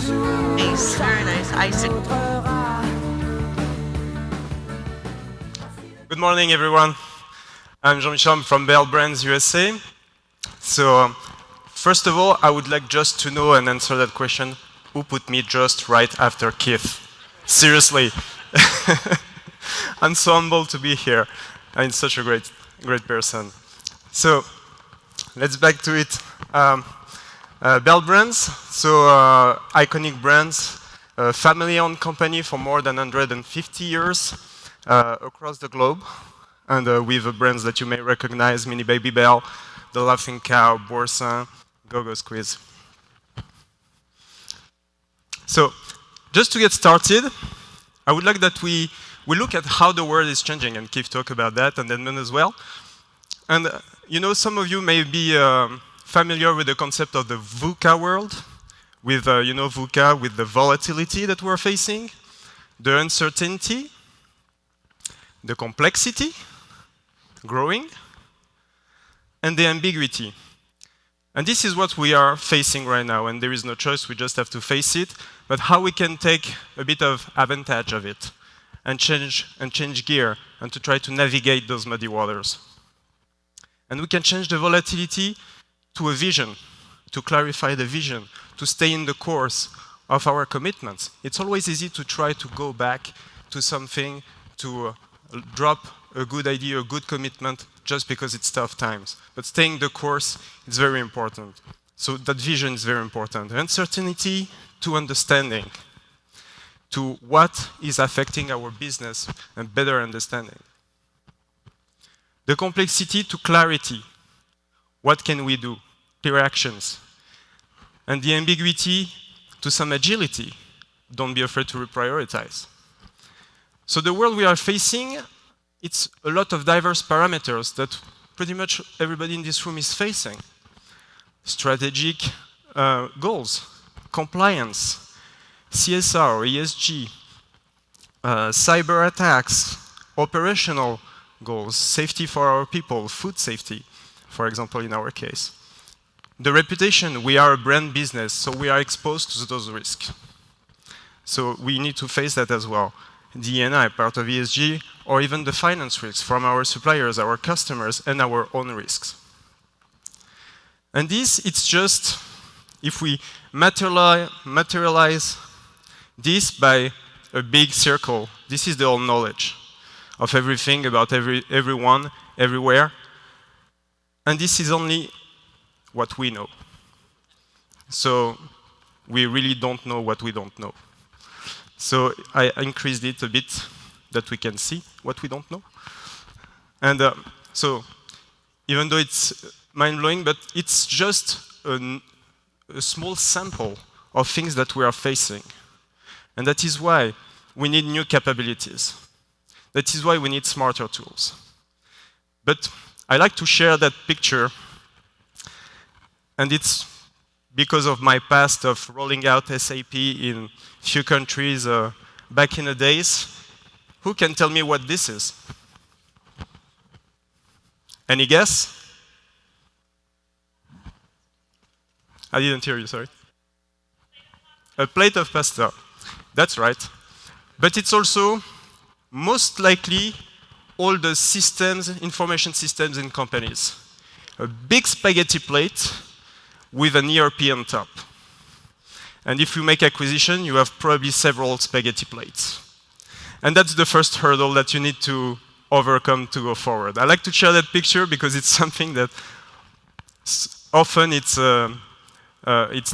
Nice, very nice. I see. Good morning, everyone. I'm Jean-Michel from Bel Brands, USA. So, first of all, I would like just to know and answer that question, who put me just right after Keith? Seriously. I'm so humbled to be here. I'm such a great person. So, let's back to it. Bel Brands, so iconic brands, family-owned company for more than 150 years across the globe, and with brands that you may recognize, Mini Baby Bell, The Laughing Cow, Boursin, Go-Go Squeeze. So, just to get started, I would like that we look at how the world is changing, and Keith talk about that, and Edmund as well. And you know, some of you may be familiar with the concept of the VUCA world, with you know, VUCA, with the volatility that we're facing, the uncertainty, the complexity, growing, and the ambiguity. And this is what we are facing right now, and there is no choice, we just have to face it, but how we can take a bit of advantage of it, and change gear, and to try to navigate those muddy waters. And we can change the volatility to a vision, to clarify the vision, to stay in the course of our commitments. It's always easy to try to go back to something, to drop a good idea, a good commitment, just because it's tough times. But staying the course is very important. So that vision is very important. Uncertainty to understanding, to what is affecting our business and better understanding. The complexity to clarity. What can we do? Clear actions. And the ambiguity to some agility. Don't be afraid to reprioritize. So the world we are facing, it's a lot of diverse parameters that pretty much everybody in this room is facing. Strategic goals, compliance, CSR, ESG, cyber attacks, operational goals, safety for our people, food safety, for example, in our case. The reputation, we are a brand business, so we are exposed to those risks. So we need to face that as well. D&I, part of ESG, or even the finance risks from our suppliers, our customers, and our own risks. And this, it's just, if we materialize this by a big circle, this is the whole knowledge of everything about everyone, everywhere. And this is only what we know. So we really don't know what we don't know. So I increased it a bit that we can see what we don't know. And so even though it's mind-blowing, but it's just a small sample of things that we are facing. And that is why we need new capabilities. That is why we need smarter tools. But I like to share that picture, and it's because of my past of rolling out SAP in few countries back in the days. Who can tell me what this is? Any guess? I didn't hear you, sorry. A plate of pasta. That's right. But it's also most likely all the systems, information systems in companies. A big spaghetti plate with an ERP on top. And if you make acquisition, you have probably several spaghetti plates. And that's the first hurdle that you need to overcome to go forward. I like to share that picture because it's something that often it's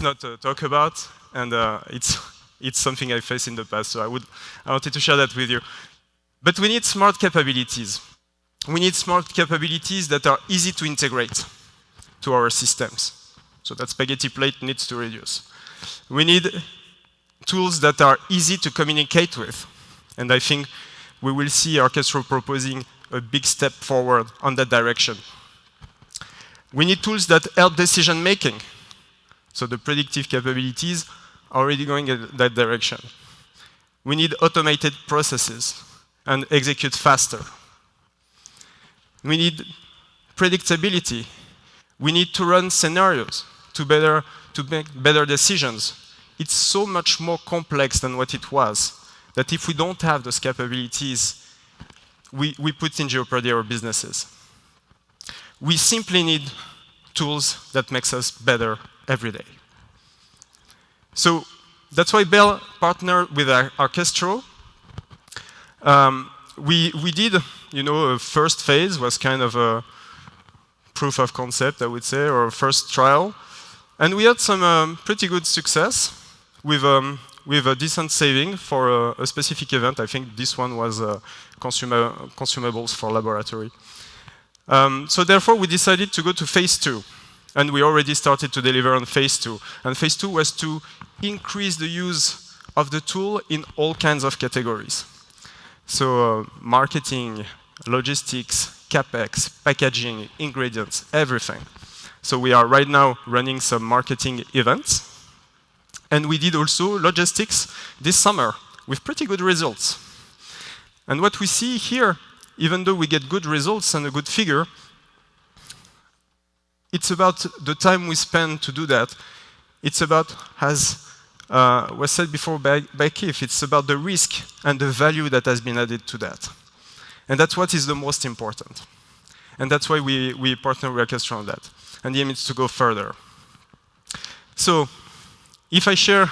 not talked about, and it's something I faced in the past. So I wanted to share that with you. But we need smart capabilities. We need smart capabilities that are easy to integrate to our systems. So that spaghetti plate needs to reduce. We need tools that are easy to communicate with. And I think we will see Arkestro proposing a big step forward on that direction. We need tools that help decision making. So the predictive capabilities are already going in that direction. We need automated processes and execute faster. We need predictability. We need to run scenarios to make better decisions it's so much more complex than what it was, that if we don't have those capabilities, we put in jeopardy our businesses. We simply need tools that makes us better every day. So that's why Bel partnered with Arkestro. We did, a first phase was kind of a proof of concept, I would say, or a first trial. And we had some pretty good success with a decent saving for a specific event. I think this one was consumables for laboratory. So therefore, we decided to go to phase 2. And we already started to deliver on phase 2. And phase 2 was to increase the use of the tool in all kinds of categories. So marketing, logistics, CapEx, packaging, ingredients, everything. So we are right now running some marketing events. And we did also logistics this summer with pretty good results. And what we see here, even though we get good results and a good figure, it's about the time we spend to do that. It's about, as was said before by Keith, it's about the risk and the value that has been added to that. And that's what is the most important. And that's why we partner with Arkestro on that. And the aim is to go further. So, if I share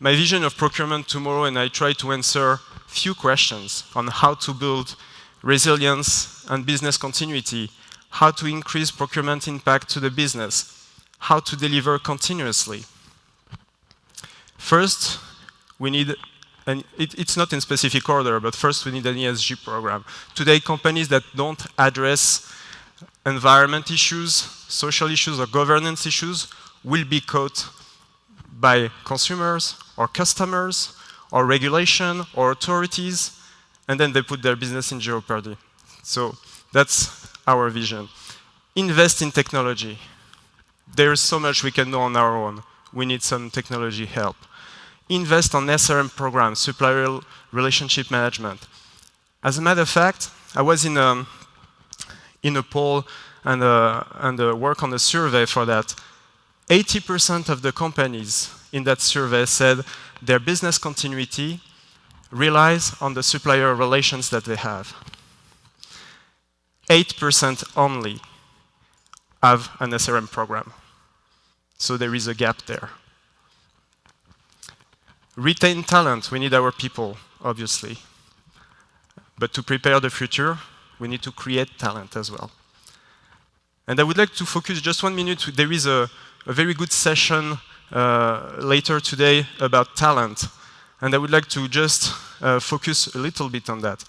my vision of procurement tomorrow and I try to answer few questions on how to build resilience and business continuity, how to increase procurement impact to the business, how to deliver continuously. First, we need, and it's not in specific order, but first we need an ESG program. Today, companies that don't address environment issues, social issues, or governance issues will be caught by consumers, or customers, or regulation, or authorities, and then they put their business in jeopardy. So that's our vision. Invest in technology. There is so much we can do on our own. We need some technology help. Invest on SRM programs, supplier relationship management. As a matter of fact, I was in a poll and work on a survey for that. 80% of the companies in that survey said their business continuity relies on the supplier relations that they have. 8% only have an SRM program. So there is a gap there. Retain talent. We need our people, obviously. But to prepare the future, we need to create talent as well. And I would like to focus just 1 minute. There is a very good session later today about talent. And I would like to just focus a little bit on that.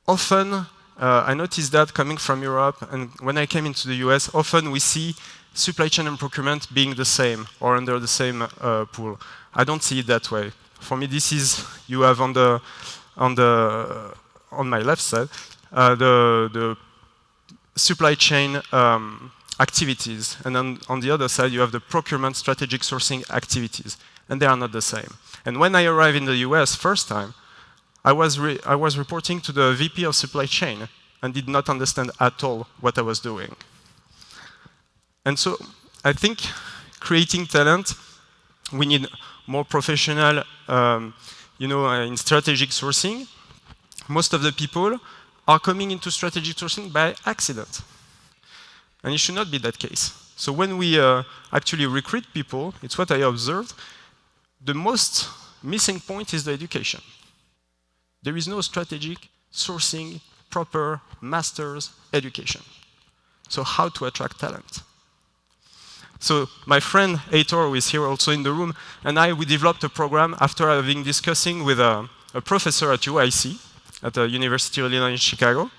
Often, I noticed that coming from Europe, and when I came into the US, often we see supply chain and procurement being the same, or under the same pool. I don't see it that way. For me, this is, you have on my left side, the supply chain activities, and on the other side, you have the procurement strategic sourcing activities, and they are not the same. And when I arrived in the US first time, I was reporting to the VP of supply chain and did not understand at all what I was doing. And so I think creating talent, we need more professional, in strategic sourcing. Most of the people are coming into strategic sourcing by accident. And it should not be that case. So when we actually recruit people, it's what I observed, the most missing point is the education. There is no strategic sourcing, proper master's education. So how to attract talent? So my friend Heitor, who is here also in the room, and we developed a program after having discussing with a professor at UIC, at the University of Illinois in Chicago.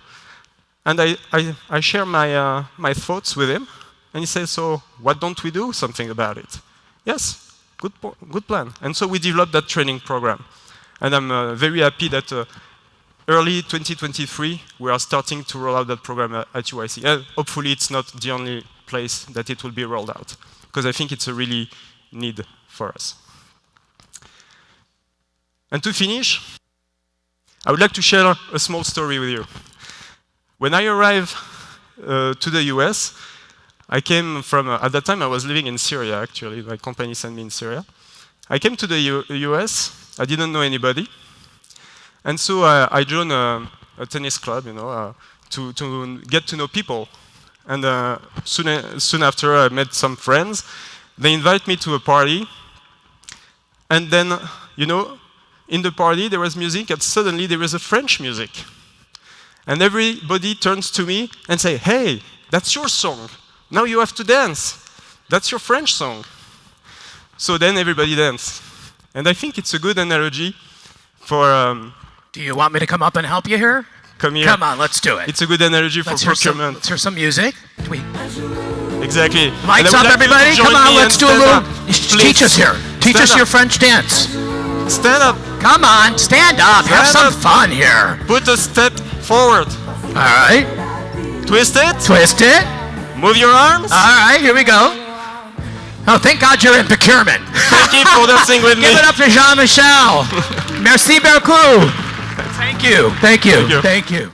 And I share my thoughts with him, and he says, so what don't we do something about it? Yes, good plan. And so we developed that training program. And I'm very happy that early 2023, we are starting to roll out that program at UIC. And hopefully it's not the only place that it will be rolled out, because I think it's a really need for us. And to finish, I would like to share a small story with you. When I arrived to the US, I came from, at that time I was living in Syria actually, my company sent me in Syria. I came to the US. I didn't know anybody. And so I joined a tennis club, to get to know people. And soon after, I met some friends. They invite me to a party. And then, in the party, there was music, and suddenly there was a French music. And everybody turns to me and say, hey, that's your song. Now you have to dance. That's your French song. So then everybody danced. And I think it's a good analogy for... Do you want me to come up and help you here? Come here. Come on, let's do it. It's a good analogy for procurement. Let's hear some music. Exactly. Lights up, everybody. Come on, let's do a little... Teach us here. Teach us your French dance. Stand up. Come on, stand up. Have some fun here. Put a step forward. All right. Twist it. Twist it. Move your arms. All right, here we go. Oh, thank God you're in procurement. Thank you for dancing with me. Give it up to Jean-Michel. Merci beaucoup. Thank you. Thank you. Thank you. Thank you.